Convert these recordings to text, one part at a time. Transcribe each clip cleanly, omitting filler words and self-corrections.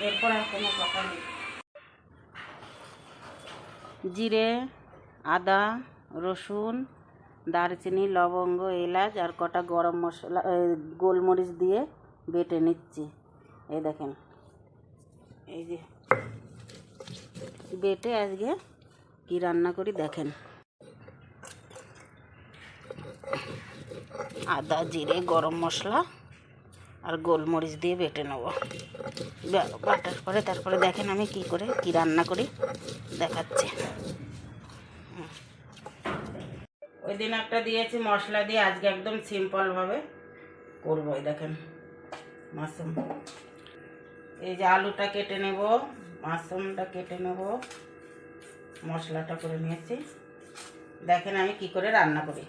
এরপর আর কোনো কথা নেই। জিরে, আদা, রসুন, দারচিনি, লবঙ্গ, এলাচ আর কটা গরম মশলা, গোলমরিচ দিয়ে বেটে নিচ্ছি। এই দেখেন, এই যে বেটে আজকে কি রান্না করি দেখেন। আদা, জিরে, গরম মশলা আর গোলমরিচ দিয়ে বেটে নেব। বাটার পরে তারপরে দেখেন আমি কি রান্না করি দেখাচ্ছি। ওই দিন একটা দিয়েছি মশলা দিয়ে, আজকে একদম সিম্পলভাবে করবো। দেখেন মাশরুম, এই যে আলুটা কেটে নেব, মাশরুমটা কেটে নেব, মশলাটা করে নিয়েছি। দেখেন আমি কি করে রান্না করি।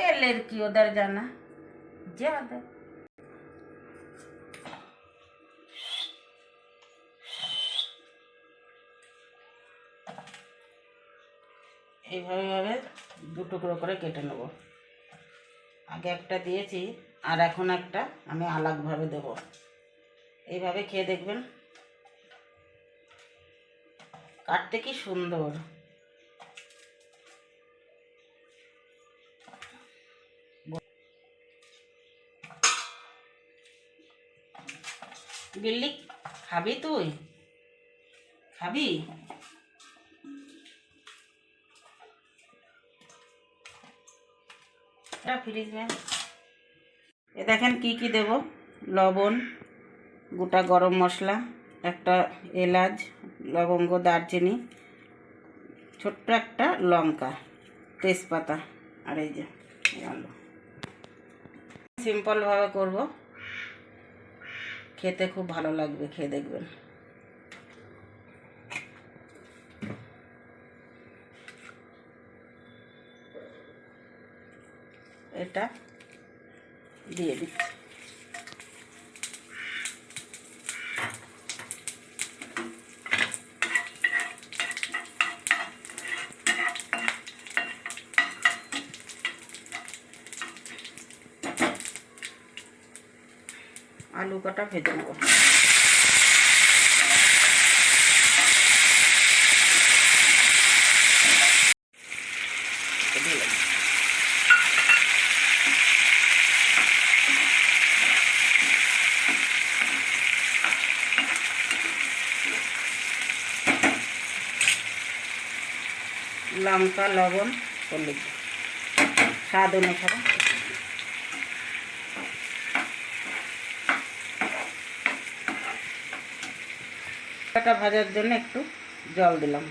এলের কি ওদের জানা যাদের। এইভাবে দু টুকরো করে কেটে নেব। আগে একটা দিয়েছি আর এখন একটা আমি আলাদাভাবে দেব। এইভাবে খেয়ে দেখবেন, কাটতে কি সুন্দর। বিল্লি খাবি? তুই খাবি? ফ্রিজ में এ দেখেন কি কি দেব। লবণ, গোটা গরম মশলা, একটা এলাচ, লবঙ্গ, দারচিনি, ছোট্ট একটা লঙ্কা, তেজপাতা আর এই যে আলু। সিম্পলভাবে করব, খেতে খুব ভালো লাগবে, খেয়ে দেখবেন। এটা দিয়ে দিচ্ছি। আলু কটা ভেজে নেব। লঙ্কা, লবণ, হলুদ স্বাদ অনুসারে। এটা ভাজার জন্য একটু জল দিলাম।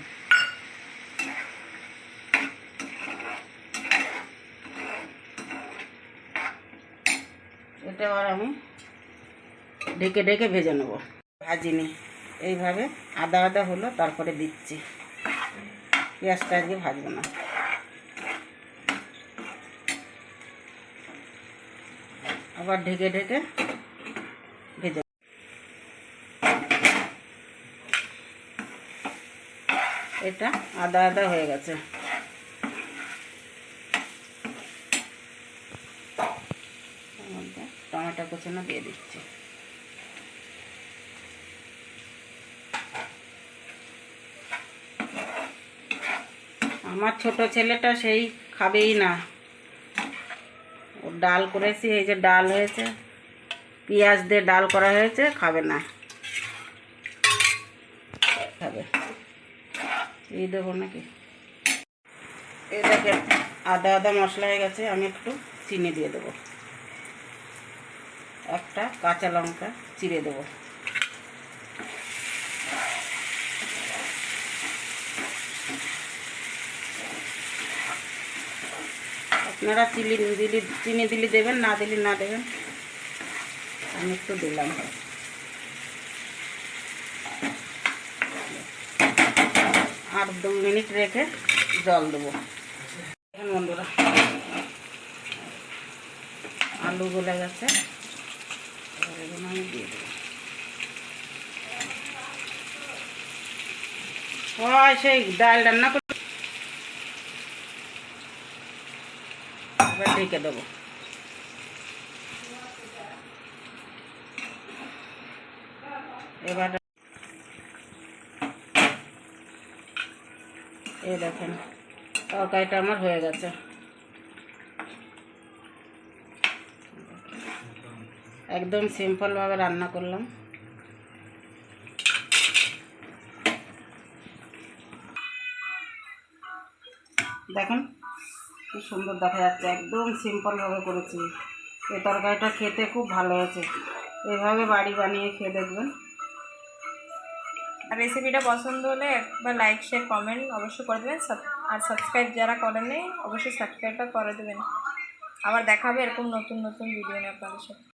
এটা আবার আমি ঢেকে ঢেকে ভেজে নেব। ভাজিনি, এইভাবে আদা আদা হলো তারপরে দিচ্ছি। পেঁয়াজটা আজকে ভাজবো না। আবার ঢেকে ঢেকে ভেজে। এটা আদা আদা হয়ে গেছে। টমেটো কুচানো দিয়ে দিচ্ছি। আমার ছোট ছেলেটা সেই খাবেই না। ও ডাল করেছি, এই যে ডাল হয়েছে, পেঁয়াজ দিয়ে ডাল করা হয়েছে, খাবে না। খাবে এই দেবো নাকি? এই দেখেন আদা আদা মশলা হয়ে গেছে। আমি একটু চিনি দিয়ে দেবো, একটা কাঁচা লঙ্কা চিড়ে দেবো। আপনারা চিনি দিলে দেবেন, না দিলে না দেবেন। আমি একটু দিলাম। আর 2 মিনিট রেখে জল দেবো। এখন বন্ধুরা আলু গলে গেছে, এগুলো আমি দিয়ে দেবো। সেই ডাল রান্না করে এবার ঢেকে দেবো। এবার এই দেখেন তরকারিটা আমার হয়ে গেছে। একদম সিম্পলভাবে রান্না করলাম। দেখেন কি সুন্দর দেখা যাচ্ছে, একদম সিম্পলভাবে করেছি। এই তরকারিটা খেতে খুব ভালো হয়েছে, এভাবে বাড়ি বানিয়ে খেয়ে দেখবেন। আর রেসিপিটা পছন্দ হলে একবার লাইক শেয়ার কমেন্ট অবশ্যই করে দেবেন। আর সাবস্ক্রাইব যারা করেননি অবশ্যই সাবস্ক্রাইবটা করে দেবেন। আবার দেখা হবে এরকম নতুন নতুন ভিডিও নিয়ে আপনাদের সাথে।